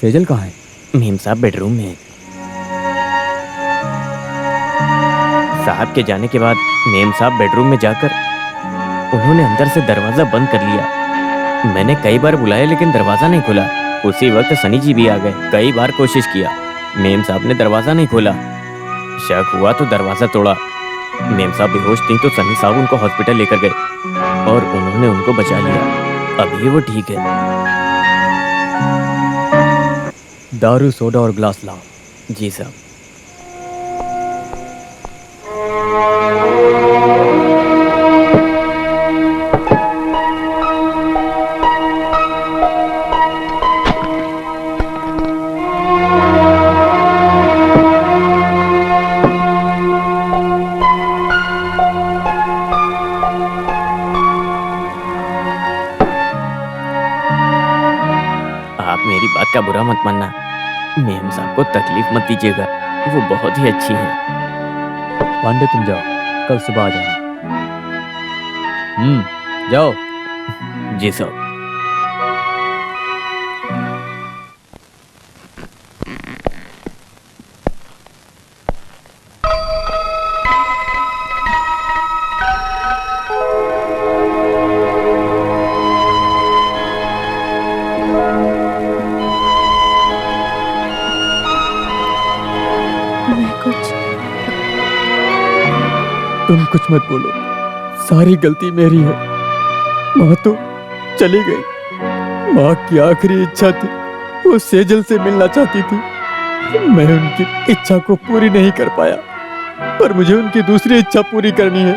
सेजल कहाँ है? मेम साहब बेडरूम में है। साहब के जाने के बाद मेम साहब बेडरूम में जाकर उन्होंने अंदर से दरवाजा बंद कर लिया। मैंने कई बार बुलाया लेकिन दरवाजा नहीं खुला। उसी वक्त सनी जी भी आ गए। कई बार कोशिश किया, मेम साहब ने दरवाजा नहीं खोला। शक हुआ तो दरवाजा तोड़ा। मेम साहब बेहोश थी तो सनी साहब उनको हॉस्पिटल लेकर गए और उन्होंने उनको बचा लिया। अभी वो ठीक है। दारू, सोडा और ग्लास लाओ। जी साहब। आप मेरी बात का बुरा मत मानना। मेम साहब को तकलीफ मत दीजिएगा, वो बहुत ही अच्छी है। पांडे तुम जाओ, कल सुबह आ जाना। जाओ। जी साहब। तुम कुछ मत बोलो, सारी गलती मेरी है। माँ तो चली गई। माँ की आखिरी इच्छा थी, वो सेजल से मिलना चाहती थी। मैं उनकी इच्छा को पूरी नहीं कर पाया, पर मुझे उनकी दूसरी इच्छा पूरी करनी है।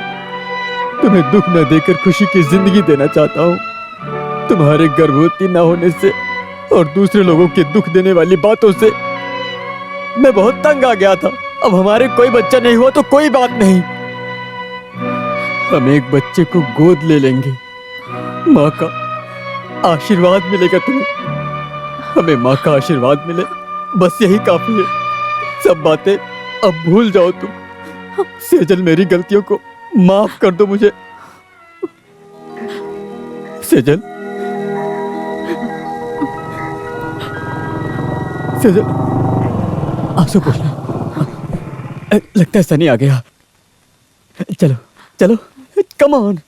तुम्हें दुख न देकर खुशी की जिंदगी देना चाहता हूँ। तुम्हारे गर्भवती न होने से और दूसरे लोगों के दुख देने वाली बातों से मैं बहुत तंग आ गया था। अब हमारे कोई बच्चा नहीं हुआ तो कोई बात नहीं, हम एक बच्चे को गोद ले लेंगे। माँ का आशीर्वाद मिलेगा तुम्हें। हमें माँ का आशीर्वाद मिले, बस यही काफी है। सब बातें अब भूल जाओ तुम। सेजल, मेरी गलतियों को माफ कर दो मुझे। सेजल, सेजल, आंसू पोंछना। लगता है सनी आ गया। चलो चलो, कम ऑन।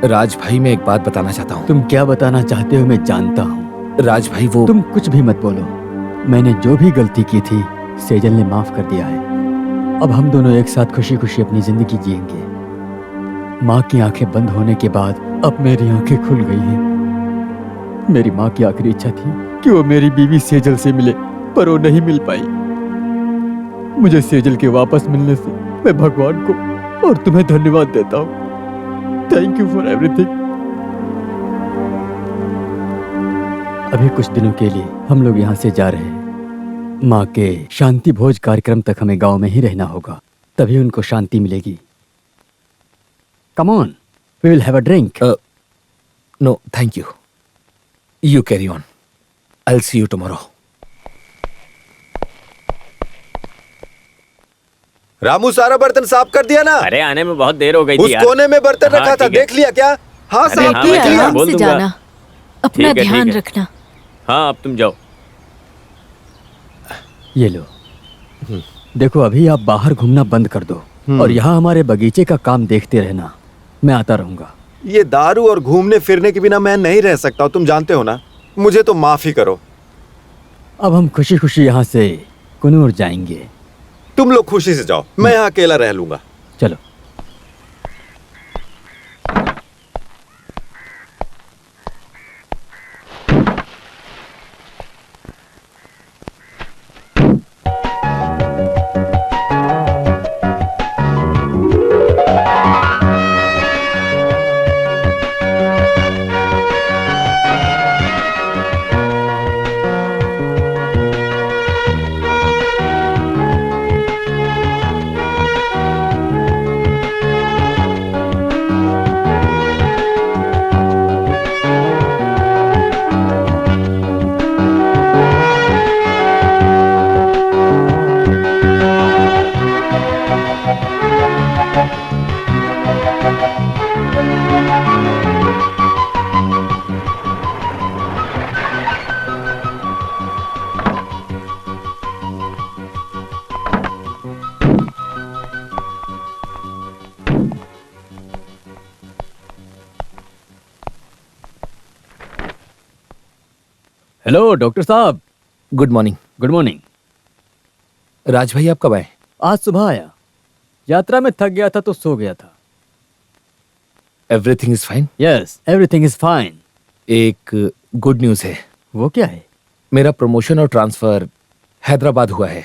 राज भाई, मैं एक बात बताना चाहता हूँ। तुम क्या बताना चाहते हो मैं जानता हूँ। राज भाई, वो तुम कुछ भी मत बोलो। मैंने जो भी गलती की थी सेजल ने माफ कर दिया है। अब हम दोनों एक साथ खुशी खुशी अपनी जिंदगी जिएंगे। माँ की आंखें बंद होने के बाद अब मेरी आंखें खुल गई हैं। मेरी माँ की आखिरी इच्छा थी कि वो मेरी बीवी सेजल से मिले, पर वो नहीं मिल पाई। मुझे सेजल के वापस मिलने से मैं भगवान को और तुम्हें धन्यवाद देता हूँ। Thank you for everything. अभी कुछ दिनों के लिए हम लोग यहाँ से जा रहे हैं। माँ के शांति भोज कार्यक्रम तक हमें गांव में ही रहना होगा, तभी उनको शांति मिलेगी। Come on, we will have a drink. No thank you, you carry on. I will see you tomorrow. Ramu, सारा बर्तन साफ कर दिया ना? अरे आने में बहुत देर हो गई थी उस यार। कोने में बर्तन हाँ, रखा था, ठीक है। देख लिया क्या? हाँ, अरे साफ हाँ, कर मैं लिया। बोल से दूंगा। जाना, अपना ठीक है, ध्यान ठीक है। रखना। हाँ, अब तुम जाओ। ये लो, देखो अभी आप बाहर घूमना बंद कर दो और यहाँ हमारे बगीचे का काम देखते रहना। मैं आता रहूंगा। ये दारू और घूमने फिरने के बिना मैं नहीं रह सकता हूँ, तुम जानते हो ना। मुझे तो माफ ही करो। अब हम खुशी खुशी यहाँ से कुनूर जाएंगे। तुम लोग खुशी से जाओ, मैं यहाँ अकेला रह लूंगा। चलो। हेलो डॉक्टर साहब। Good morning. Good morning. Raj भाई आप कब आए? आज सुबह आया, यात्रा में थक गया था तो सो गया था। Everything is fine? Yes, everything is fine. एक गुड न्यूज़ है। वो क्या है? मेरा प्रमोशन और ट्रांसफर हैदराबाद हुआ है।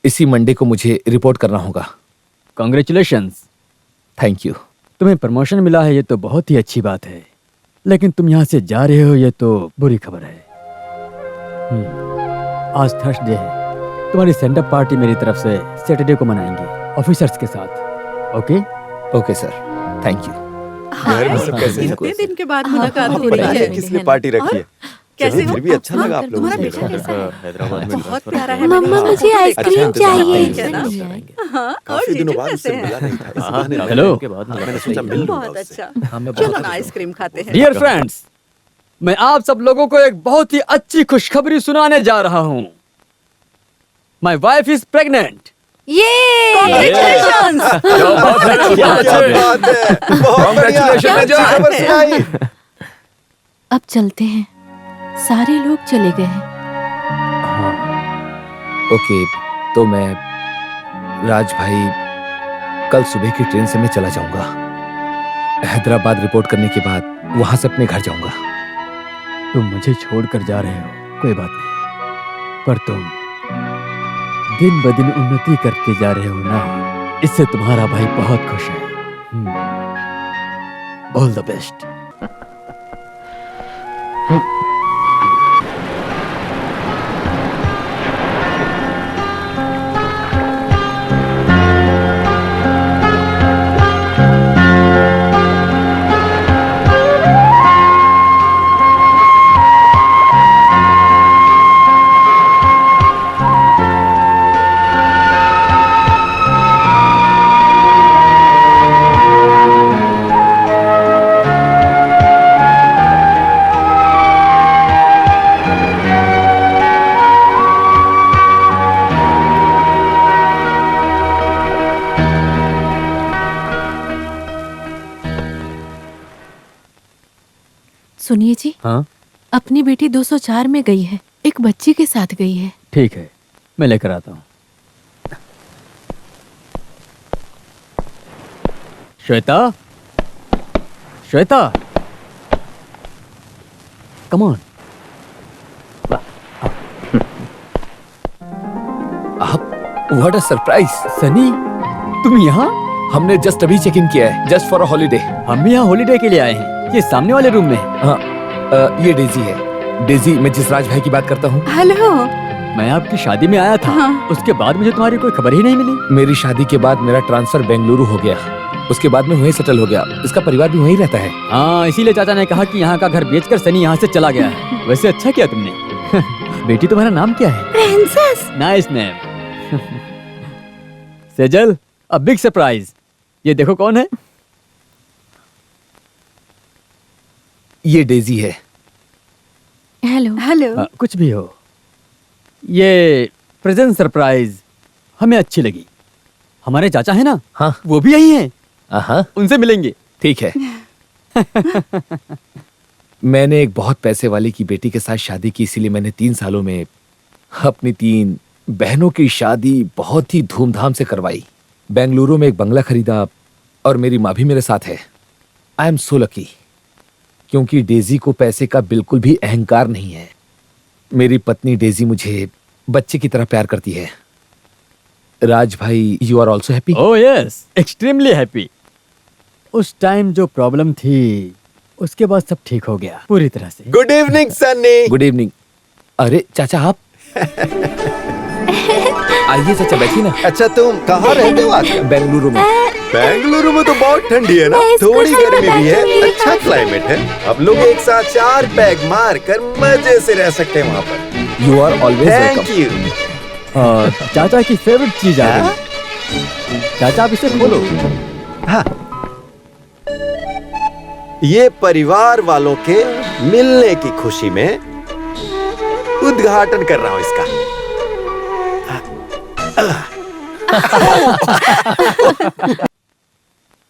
इसी मंडे को मुझे रिपोर्ट करना होगा। कॉन्ग्रेचुलेशंस। Thank you. तुम्हें प्रमोशन मिला है, ये तो बहुत ही अच्छी बात है, लेकिन तुम यहाँ से जा रहे हो, ये तो बुरी खबर है। आज थर्सडे है, तुम्हारी सेंड अप पार्टी मेरी तरफ से सैटरडे को मनाएंगे ऑफिसर्स के साथ। Okay? Okay sir, thank you. घर में सब कैसे हैं? इतने दिन के बाद मुलाकात हो पता रही नहीं है। किसने पार्टी रखी है। कैसे चलिए, हो? फिर भी अच्छा लगा आप लोगों तुम्हारा से बेटा मिलकर। कैसा है? हैदराबाद में बहुत प्यारा है। मम्मा मुझे आइसक्रीम अच्छा, चाहिए। ठीक है ना? हाँ, और काफी दिनों जीजू बाद कैसे उससे मिला हैं? नहीं था। इस बहाने मिला। हेलो। के बाद मैंने सोचा मिल लूंगा बहुत उससे। अच्छा। हाँ, मैं चलो बहुत ना आइसक्रीम खाते हैं। डियर फ्रेंड्स, मैं आप सब लोगों को एक बहुत ही अच्छी खुशखबरी सुनाने जा रहा हूँ। My wife is pregnant. ये Congratulations! बहुत बात है। बहुत बढ़िया। Congratulations, अच्छी खबर सुनाई। अब चलते हैं, सारे लोग चले गए हैं। ओके, तो मैं राज भाई कल सुबह की ट्रेन से मैं चला जाऊंगा। हैदराबाद रिपोर्ट करने के बाद वहां से अपने घर जाऊंगा। तुम मुझे छोड़कर जा रहे हो, कोई बात नहीं, पर तुम दिन ब दिन उन्नति करते जा रहे हो ना, इससे तुम्हारा भाई बहुत खुश है। All the best. सुनिए जी, हाँ, अपनी बेटी 204 में गई है, एक बच्ची के साथ गई है। ठीक है, मैं लेकर आता हूँ। Shweta, Shweta, come on. आप, व्हाट अ सरप्राइज। सनी, तुम यहाँ? हमने जस्ट अभी चेक इन किया है, जस्ट फॉर अ हॉलीडे। हम भी यहाँ हॉलीडे के लिए आए हैं। ये सामने वाले रूम में है। हाँ, ये डेजी है। डेजी, मैं जिस राज भाई की बात करता हूँ। हेलो। मैं आपकी शादी में आया था, हाँ। उसके बाद मुझे तुम्हारी कोई खबर ही नहीं मिली। मेरी शादी के बाद मेरा ट्रांसफर बेंगलुरु हो गया, उसके बाद मैं वहीं सेटल हो गया। इसका परिवार भी वहीं रहता है। हाँ, इसीलिए चाचा ने कहा कि यहाँ का घर बेचकर सनी यहाँ से चला गया है। वैसे अच्छा किया तुमने। बेटी, तुम्हारा नाम क्या है? Princess. Nice name. Sejal, a big surprise. ये देखो कौन है। ये डेजी है। हेलो। हेलो। कुछ भी हो, ये प्रेजेंट सरप्राइज हमें अच्छी लगी। हमारे चाचा है ना, हाँ, वो भी यही हैं, हाँ, उनसे मिलेंगे। ठीक है। मैंने एक बहुत पैसे वाले की बेटी के साथ शादी की, इसीलिए मैंने 3 सालों में अपनी 3 बहनों की शादी बहुत ही धूमधाम से करवाई। बेंगलुरु में एक बंगला खरीदा और मेरी माँ भी मेरे साथ है। आई एम सो लकी, क्योंकि डेजी को पैसे का बिल्कुल भी अहंकार नहीं है। मेरी पत्नी डेजी मुझे बच्चे की तरह प्यार करती है। राज भाई, you are also happy? Oh yes, extremely happy. उस टाइम जो प्रॉब्लम थी, उसके बाद सब ठीक हो गया पूरी तरह से। Good evening Sunny. Good evening. अरे चाचा आप आइए चाचा, बैठिए ना। अच्छा, तुम कहाँ रहते हो आजकल? बेंगलुरु में। बेंगलुरु में तो बहुत ठंडी है ना, थोड़ी गर्मी भी है, अच्छा क्लाइमेट है। अब लोग एक साथ 4 पैग मार कर मजे से रह सकते हैं वहाँ पर। You are always thank welcome. You. और चाचा की फेवरेट चीज आ गई। चाचा, आप इसे खोलो। हाँ, ये परिवार वालों के मिलने की खुशी में उद्घाटन कर रहा हूँ इसका।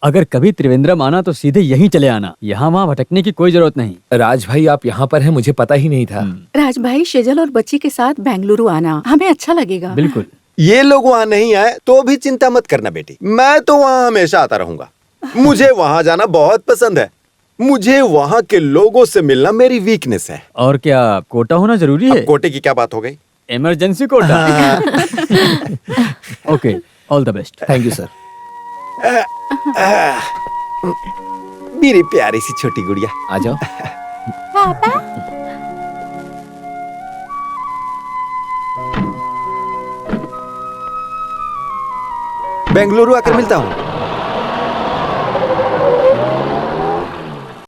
अगर कभी त्रिवेंद्रम आना तो सीधे यहीं चले आना, यहाँ वहाँ भटकने की कोई जरूरत नहीं। राज भाई आप यहाँ पर हैं, मुझे पता ही नहीं था। राज भाई शेजल और बच्ची के साथ बेंगलुरु आना, हमें अच्छा लगेगा। बिल्कुल। ये लोग वहाँ नहीं आए तो भी चिंता मत करना बेटी, मैं तो वहाँ हमेशा आता रहूंगा। मुझे वहाँ जाना बहुत पसंद है। मुझे वहाँ के लोगों से मिलना मेरी वीकनेस है। और क्या कोटा होना जरूरी है? अब कोटे की क्या बात हो गई? Emergency quota. Okay, all the best. Thank you sir. मेरी प्यारी सी छोटी गुड़िया, आ जाओ। बेंगलुरु आकर मिलता हूँ।